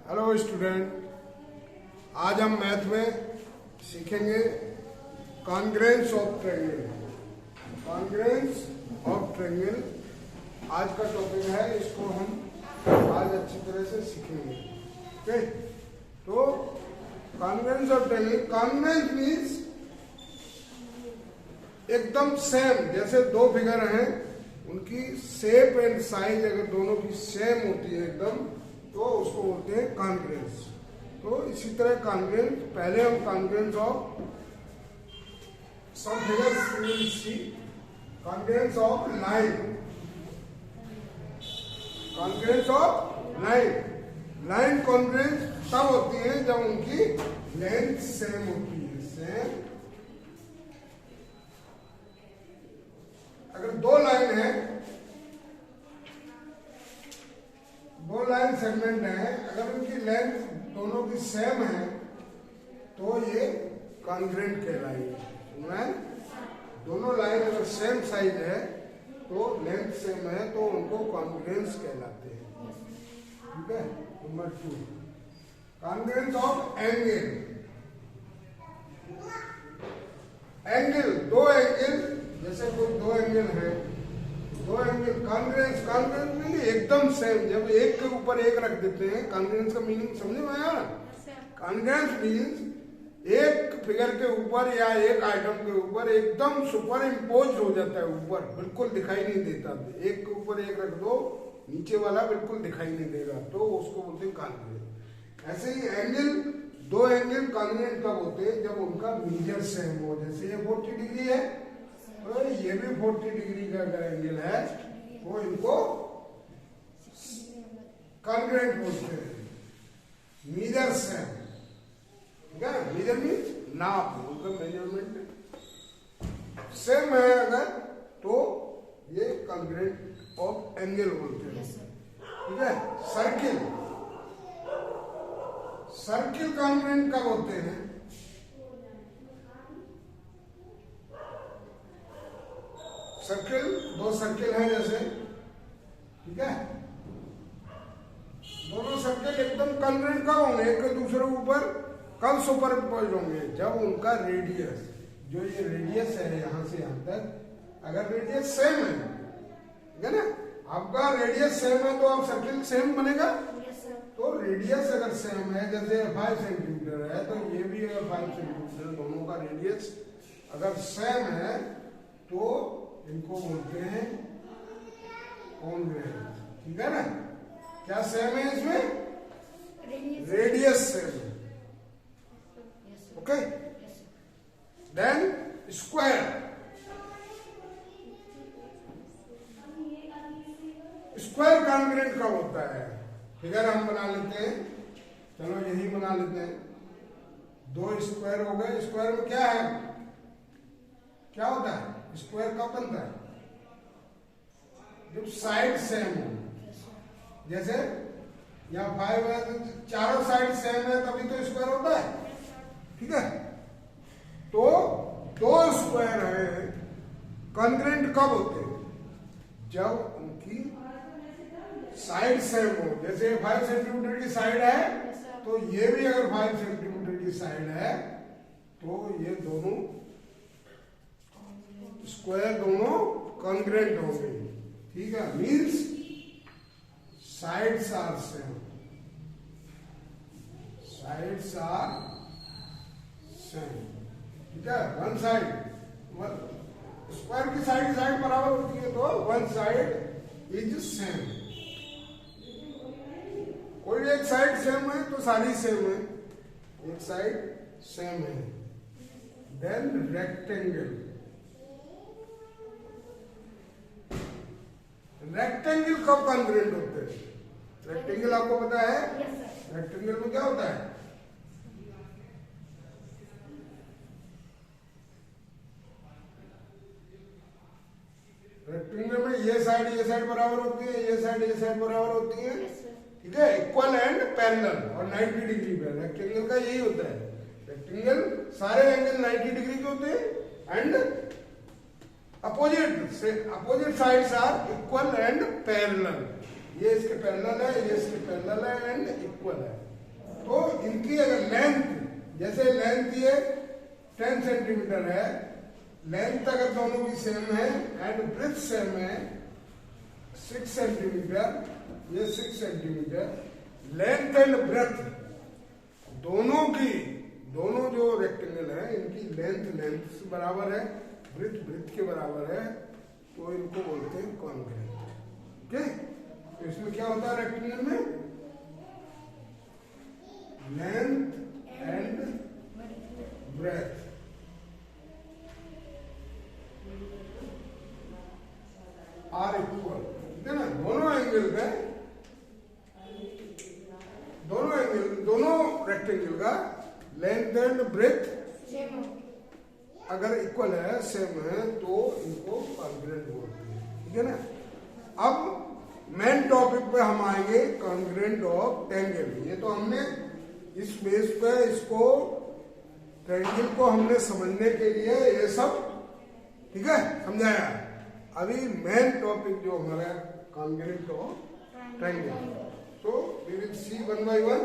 Hello student, आज हम math में सीखेंगे congruence of triangle. Congruence of triangle आज का टॉपिक है, इसको हम आज अच्छी तरह से सीखेंगे। ओके, तो congruence of triangle, congruence means एकदम सेम, जैसे दो फिगर हैं उनकी शेप एंड साइज अगर दोनों की सेम होती है एकदम, तो उसको बोलते हैं कॉन्ग्रेंस। तो इसी तरह कॉन्ग्रेंस, पहले हम congruence of some figures will see. Congruence of line, congruence of line. Line congruence तब होती है जब उनकी लेंथ सेम होती है। सेम, अगर दो लाइन है, दो लाइन सेगमेंट है, अगर उनकी लेंथ दोनों की सेम है तो ये कॉन्ग्रेंट कहलाएगी। दोनों लाइन अगर सेम साइज है तो लेंथ सेम है तो उनको कॉन्ग्रेंस कहलाते हैं। ठीक है। Number 2, congruence of angle. Angle, दो एंगल, जैसे कोई दो एंगल है, दो एंगल कॉन्ग्रेंस, कॉन्ग्रेंस मीनिंग एकदम सेम। जब एक के ऊपर एक रख देते हैं, कॉन्ग्रेंस का मीनिंग समझ में आया? कॉन्ग्रेंस मीन्स एक फिगर के ऊपर या एक आइटम के ऊपर एकदम सुपर इम्पोज हो जाता है, ऊपर बिल्कुल दिखाई नहीं देता। एक के ऊपर एक रख दो, नीचे वाला बिल्कुल दिखाई नहीं देगा, तो उसको बोलते हैं कॉन्ग्रेंस। ऐसे ही एंगल, दो एंगल कॉन्ग्रेंट कब होते हैं? जब उनका मेजर सेम हो। जैसे ये 40 डिग्री है तो ये भी 40 डिग्री का अगर एंगल है तो इनको कॉन्ग्रेंट बोलते हैं, मेजर सेम। ठीक है, मेजर मीन्स नाप, उनका मेजरमेंट सेम है अगर, तो ये कॉन्ग्रेंट ऑफ एंगल बोलते हैं। ठीक है। सर्किल, सर्किल कॉन्ग्रेंट कब होते हैं? सर्किल, दो सर्किल है जैसे, ठीक है, दोनों सर्किल एकदम कॉन्ग्रेंट कब होंगे? एक के दूसरे ऊपर कब सुपर इम्पोज होंगे? जब उनका रेडियस, जो ये रेडियस है यहां से यहां तक, अगर रेडियस सेम है, ठीक है ना, आपका रेडियस सेम है तो आप सर्किल सेम बनेगा। तो रेडियस अगर सेम है, जैसे 5 सेंटीमीटर है तो ये भी अगर 5 सेंटीमीटर, दोनों का रेडियस अगर सेम है तो इनको बोलते हैं कॉन्ग्रेंट। ठीक है ना? क्या सेम है इसमें? रेडियस सेम है। Okay. Then square, square congruent कब होता है? फिगर हम बना लेते हैं, चलो यही बना लेते हैं। दो स्क्वायर हो गए। स्क्वायर में क्या है, क्या होता है? स्क्वायर कब बनता है? जब साइड सेम हो। जैसे यहाँ 5 है तो चारों साइड सेम है तभी तो स्क्वायर होता है। ठीक है। तो दो स्क्वायर है कॉन्ग्रेंट कब होते हैं? जब उनकी साइड सेम हो। जैसे 5 सेंटीमीटर की साइड है तो ये भी अगर 5 सेंटीमीटर की साइड है तो ये दोनों स्क्वायर दोनों कॉन्ग्रेंट होंगे। ठीक है। Means sides are same, sides are same. ठीक है। वन साइड, स्क्वायर की साइड बराबर होती है तो वन साइड इज सेम। कोई एक साइड सेम है तो सारी सेम है, एक साइड सेम है। देन रेक्टेंगल, रेक्टेंगल कब कॉन्ग्रेंट होते हैं? रेक्टेंगल आपको पता है? रेक्टेंगल में क्या होता है? रेक्टेंगल में ये साइड बराबर होती है, ये साइड बराबर होती है। ठीक है। इक्वल एंड पैरेलल और 90 डिग्री पे। रेक्टेंगल का यही होता है। रेक्टेंगल सारे एंगल 90 डिग्री के होते हैं and opposite sides are equal and parallel. ये इसके पैरेलल है, ये इसके पैरेलल है एंड इक्वल है। तो इनकी अगर लेंथ, जैसे लेंथ ये 10 सेंटीमीटर है, लेंथ अगर दोनों की सेम है एंड ब्रेथ सेम है 6 सेंटीमीटर, ये 6 सेंटीमीटर, लेंथ एंड ब्रेथ दोनों की, दोनों जो रेक्टेंगल है इनकी लेंथ से बराबर है, ब्रेथ के बराबर है, तो इनको बोलते हैं कॉन्ग्रुएंट। ओके, तो इसमें क्या होता है रेक्टेंगल में, length and breadth are equal, ठीक है ना, दोनों एंगल पे, दोनों रेक्टेंगल का लेंथ एंड ब्रेथ अगर इक्वल है, सेम है, तो इनको कॉन्ग्रुएंट बोलते हैं, ठीक है ना। अब मेन टॉपिक पे हम आएंगे, कॉन्ग्रुएंट ऑफ ट्रायंगल। ये तो हमने इस बेस पे इसको ट्रायंगल को हमने समझने के लिए ये सब, ठीक है, समझाया। अभी मेन टॉपिक जो हमारा congruent of triangle, so we will see one by one.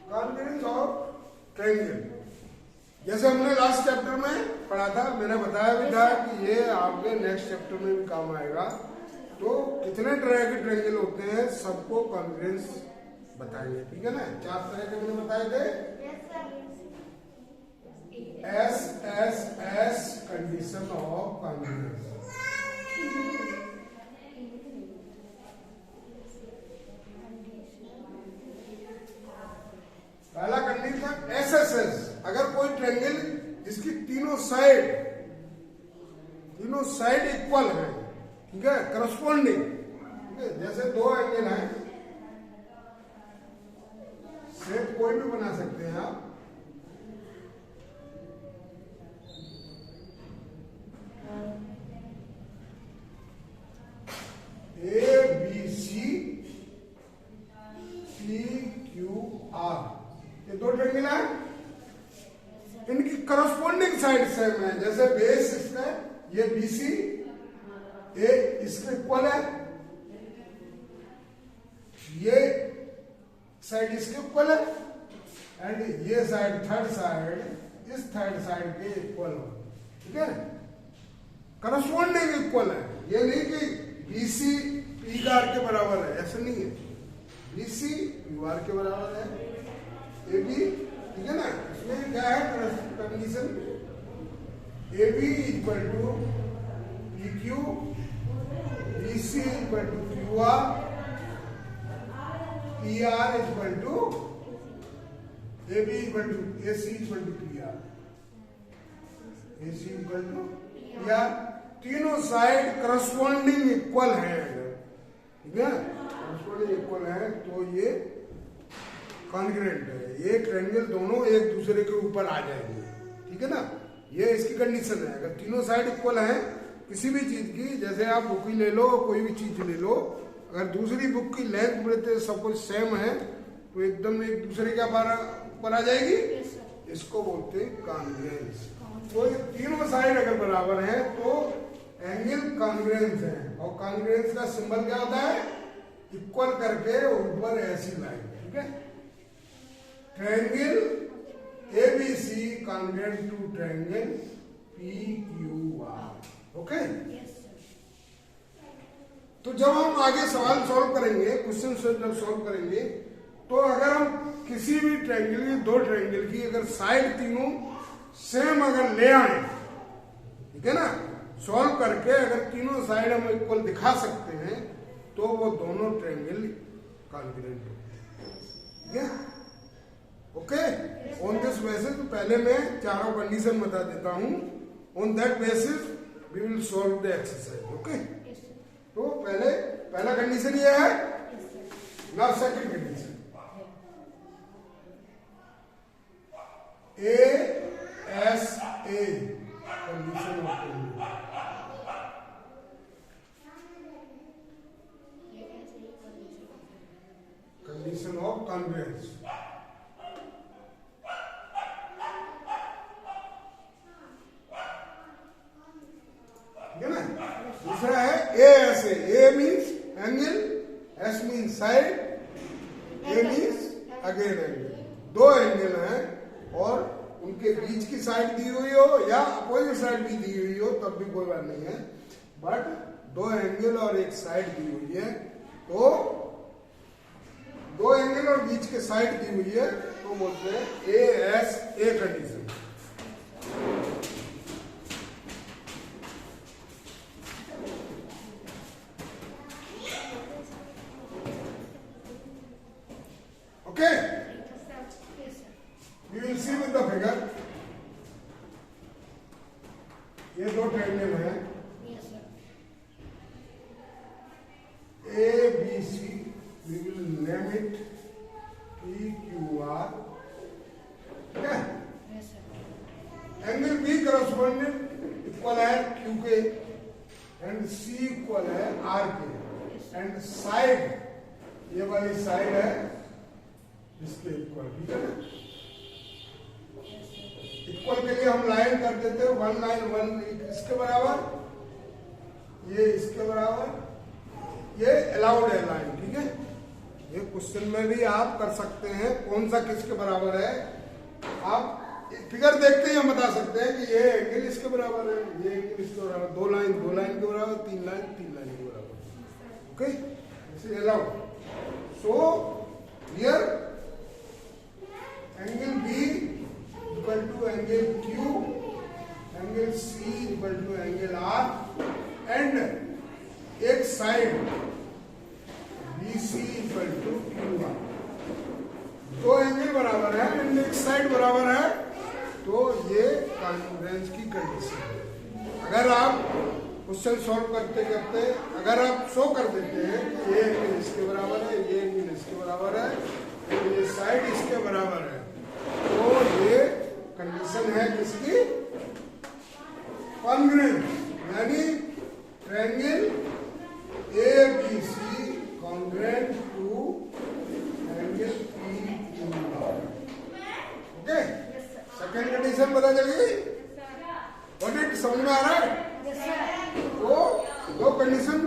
Congruence of triangle, जैसे हमने लास्ट चैप्टर में पढ़ा था, मैंने बताया भी था कि ये आपके नेक्स्ट चैप्टर में भी काम आएगा। तो कितने तरह के ट्रायंगल होते हैं सबको कॉन्ग्रुएंस बताएंगे, ठीक है ना। 4 तरह के मैंने बताए थे, एस कंडीशन ऑफ कॉन्ग्रुएंस। पहला कंडीशन एस, अगर कोई ट्रायंगल जिसकी तीनों साइड इक्वल है, ठीक है, करस्पॉन्डिंग, ठीक है, जैसे दो एंगल हैं, सेट कोई भी बना सकते हैं आप, ABC PQR, ये दो ट्रायंगल है, इनकी करस्पॉन्डिंग साइड सेम है। जैसे बेस इसका ये BC, ये इसके इक्वल है, ये साइड इसके इक्वल है, एंड ये साइड, थर्ड साइड इस थर्ड साइड के इक्वल हो, ठीक है, करस्पॉन्डिंग इक्वल है। ये नहीं कि BC PR के बराबर है, ऐसा नहीं है, BC QR के बराबर है, AB, ठीक है ना। इसमें क्या है condition, AB equal to PQ, BC equal to QR, PR equal to AB equal to AC equal to PR, AC equal to PR, तीनों साइड करस्पॉन्डिंग इक्वल है, ठीक है, करस्पॉन्डिंग इक्वल है, तो ये कॉन्ग्रुएंट है। ये ट्रायंगल दोनों एक दूसरे के ऊपर आ जाएंगे, ठीक है ना, ये इसकी कंडीशन है। अगर तीनों साइड इक्वल है किसी भी चीज की, जैसे आप बुक ही ले लो, कोई भी चीज ले लो, अगर दूसरी बुक की लेंथ ब्रेथ सब कुछ सेम है, तो एकदम एक दूसरे के ऊपर आ जाएगी, इसको बोलते हैं कॉन्ग्रुएंस। तो ये तीनों साइड अगर बराबर है तो एंगल कॉन्ग्रुएंस है, और कॉन्ग्रुएंस का सिंबल क्या होता है, इक्वल करके ऊपर ऐसी लाइन, ठीक है। Triangle ABC congruent to triangle PQR, okay. तो जब हम आगे सवाल सॉल्व करेंगे, क्वेश्चन जब सॉल्व करेंगे, तो अगर हम किसी भी ट्रायंगल की, दो ट्रायंगल की अगर साइड तीनों सेम अगर ले आए, ठीक है ना, सॉल्व करके अगर तीनों साइड हम इक्वल दिखा सकते हैं, तो वो दोनों ट्रायंगल कॉन्ग्रुएंट होते हैं, ठीक है, ओके। ऑन दिस बेसिस पहले मैं चारों कंडीशन बता देता हूं, on that basis we will solve the exercise, okay. तो पहला कंडीशन ये है, now second condition, A A condition of condition of congruence. ठीक है ना। दूसरा है A S A means angle, S means side, A means again angle. दो एंगल हैं और उनके बीच की साइड दी हुई हो या अपोजिट साइड भी दी हुई हो तब भी कोई बात नहीं है, बट दो एंगल और एक साइड दी हुई है, तो दो एंगल और बीच के साइड दी हुई है तो बोलते हैं ए S a condition. Okay, we will see with the figure। ये दो ट्रायंगल है A B C, we will name it P Q R। ठीक है। एंगल बी करस्पॉन्डेंट इक्वल है Q के एंड C इक्वल है R के एंड साइड, ये वाली साइड है इसके इक्वल। ठीक है ना। इक्वल के लिए हम लाइन कर देते हैं, वन लाइन वन इसके बराबर, ये इसके बराबर, ये अलाउड है लाइन। ठीक है। ये क्वेश्चन में भी आप कर सकते हैं कौन सा किसके बराबर है। आप फिगर देखते ही हम बता सकते हैं कि ये एंगल इसके बराबर है, ये एंगल इसके बराबर, दो लाइन के बराबर, तीन लाइन के बराबर। Okay, this is allowed. So here angle B equal to angle Q, angle C equal to angle R and एक side BC equal to QR। दो एंगल बराबर है एंड एक साइड बराबर है, तो ये कॉन्ग्रुएंस की कंडीशन है। अगर आप क्वेश्चन सॉल्व करते करते अगर आप शो कर देते हैं कि ये एंगल इसके बराबर है, ये एंगल इसके बराबर है, तो ये साइड इसके बराबर है, तो ये कंडीशन है किसकी? कॉन्ग्रुएंस, यानी triangle ABC congruent to angle PQR। Okay, second condition पता चली? व्हाट इट समझ में आ रहा है? तो दो कंडीशन,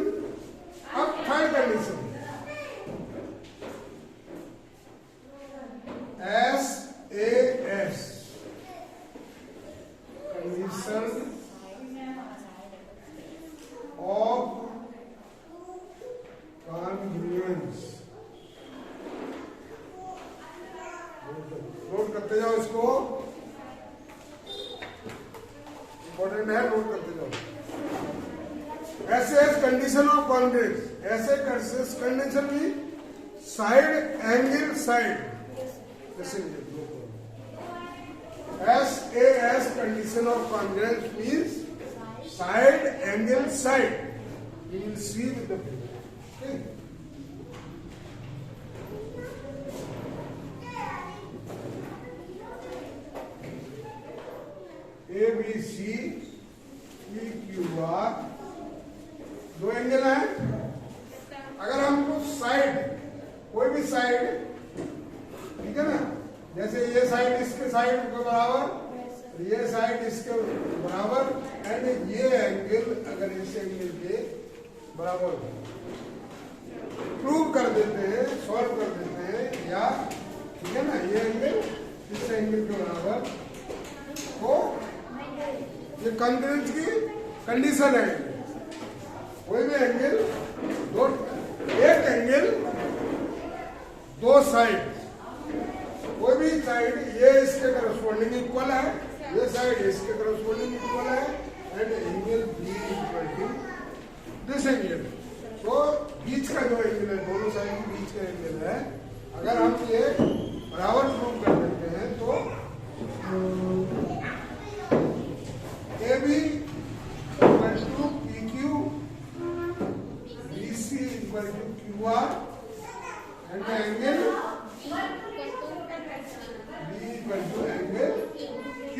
अब third condition SAS condition of congruence. Note करते जाओ इसको, इंपॉर्टेंट है, नोट करते जाओ। ऐसे कंडीशन ऑफ कॉन्ग्रुएंस, ऐसे कंडीशन की side angle side, SAS condition of congruence means side angle side. You will see with the figure. Okay. ABC PQR दो एंगल हैं। अगर हमको साइड, कोई भी साइड, ठीक है ना, जैसे ये साइड इसके साइड के बराबर, ये साइड इसके बराबर एंड ये एंगल अगर इस एंगल के बराबर प्रूव कर देते हैं, सॉल्व कर देते हैं, या ठीक है ना, ये एंगल इस एंगल के बराबर, तो ये कॉन्ग्रुएंस की कंडीशन है। कोई भी एंगल, दो, एक एंगल दो साइड, कोई भी साइड ये इसके करस्पॉन्डिंग इक्वल है, ये साइड इसके करस्पॉन्डिंग इक्वल है and angle B equal to this angle. तो बीच का जो एंगल है, दोनों साइड के बीच का एंगल है, अगर हम ये बराबर प्रूव कर देते हैं तो A B equal to PQ, BC equal to QR and angle B equal to angle Q।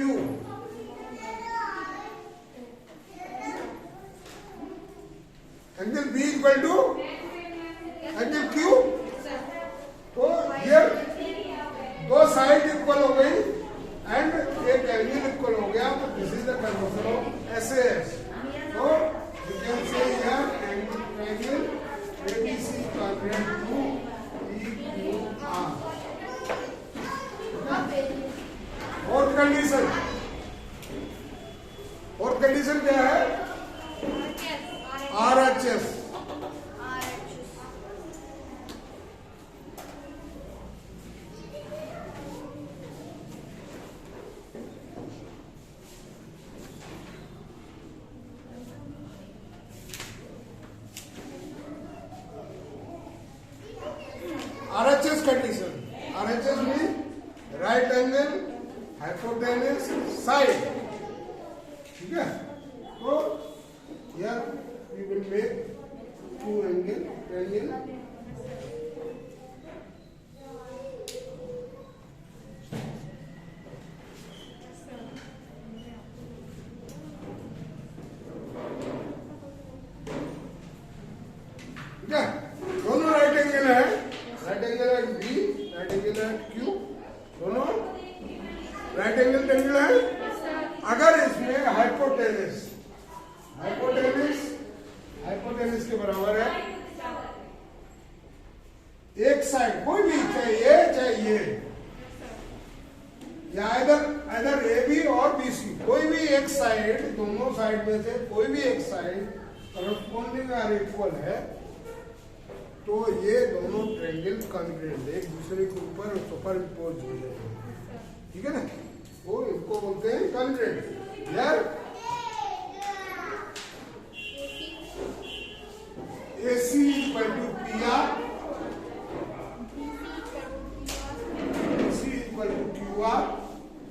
Condition, fourth condition क्या है? RHS। RHS condition. RHS means right angle hypotenuse side. ठीक है? तो here we will make two angle triangle. ठीक है? दोनों right angle है, right angle है बी, राइट एंगल है क्यू, दोनों राइट एंगल ट्रायंगल है। अगर इसमें हाइपोटेनस हाइपोटेनस के बराबर है, एक साइड कोई भी, चाहे ये या इधर ए बी और बी सी, कोई भी एक साइड, दोनों साइड में से कोई भी एक साइड करस्पॉन्डिंग और इक्वल है, तो ये दोनों ट्रायंगल कॉन्ग्रुएंट, एक दूसरे के ऊपर सुपरइम्पोज हो जाएंगे। ठीक है ना? वो इनको बोलते हैं कॉन्ग्रुएंट। यार AC equal to PR, BC equal to QR।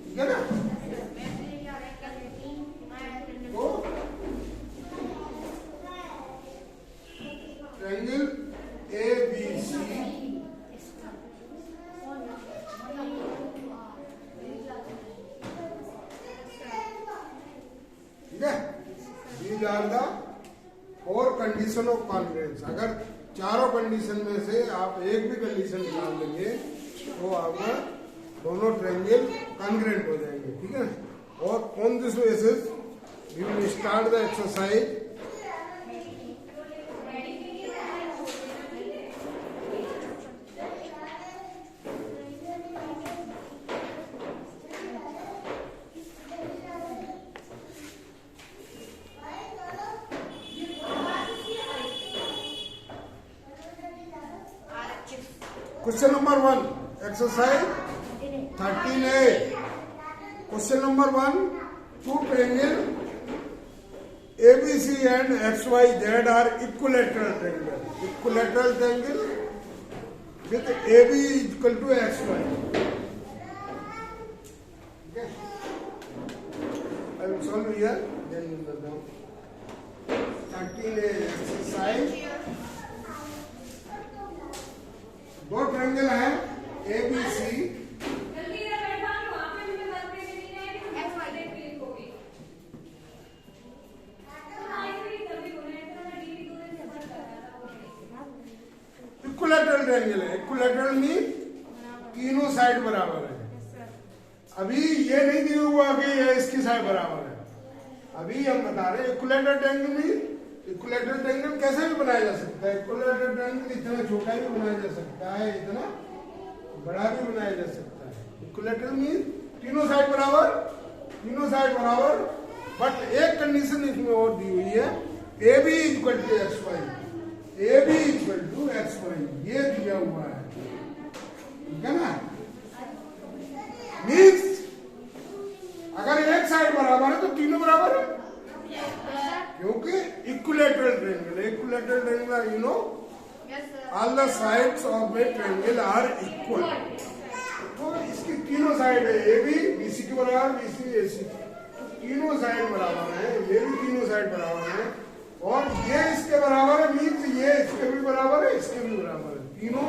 ठीक है ना? तो ट्रायंगल ABC ठीक है? These are the four condition of congruence। अगर चारों कंडीशन में से आप एक भी कंडीशन निकाल लेंगे तो आपका दोनों ट्रायंगल कॉन्ग्रुएंट हो जाएंगे। ठीक है? और on this basis we will start the exercise. Question number 1, exercise 13A। Question number 1, two triangle ABC and XYZ are equilateral triangle with AB equal to XY। Okay, I will solve here, then we will know 13A exercise। दो triangle है ABC, equilateral triangle है। Equilateral mean तीनों side बराबर है। अभी ये नहीं दिया हुआ कि ये इसकी साइड बराबर है, अभी हम बता रहे हैं equilateral triangle mean, equilateral triangle कैसे भी बनाया जा सकता है। इक्विलैटरल ट्रायंगल इतना छोटा भी बनाया जा सकता है, इतना बड़ा भी बनाया जा सकता है। इक्विलैटरल मीन तीनों साइड बराबर, बट एक कंडीशन इसमें और दी हुई है, AB equal to XY, AB equal to XY, ये दिया हुआ है। ठीक है ना? मीन्स अगर एक साइड बराबर है तो तीनों बराबर है, क्योंकि equilateral triangle you know all the sides of a triangle are equal. तो इसकी तीनों साइड है, AB BC के बराबर, BC AC, तीनों साइड बराबर है, ये भी तीनों साइड बराबर है, और ये इसके बराबर है, मीन्स ये इसके भी बराबर है, इसके भी बराबर है, तीनों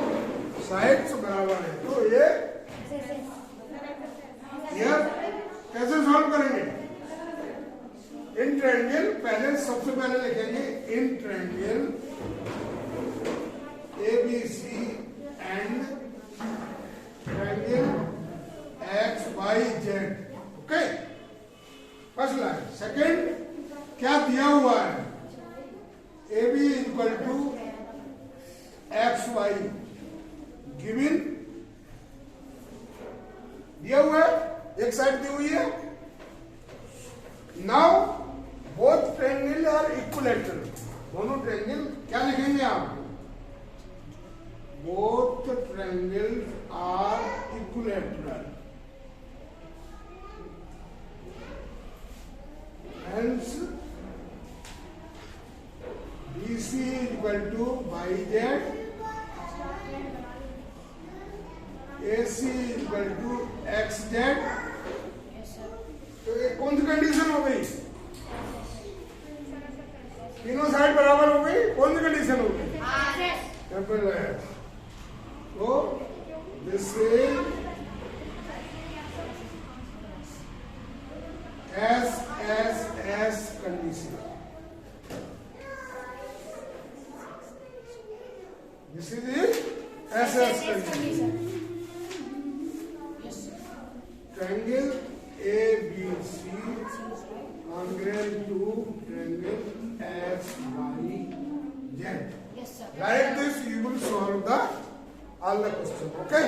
साइड्स बराबर है। तो ये कैसे सॉल्व करेंगे? इन ट्रायंगल, पहले सबसे पहले लिखेंगे in triangle ABC and triangle XYZ। Okay, first line. Second क्या दिया हुआ है? AB equal to XY given दिया हुआ है, एक साइड दी हुई है। Now both triangle are equilateral, दोनों ट्रायंगल क्या लिखेंगे आप? Both triangle are equilateral, hence BC is equal to YZ, AC is equal to XZ। तो ये कौन सी कंडीशन हो गई? तीनों साइड बराबर हो गई, कौन सी कंडीशन हो गई? Capital S। तो this is SSS condition। This is the SS condition। Triangle ABC congruent to triangle XYZ। Yes, sir. Like this, you will solve all the question. Okay.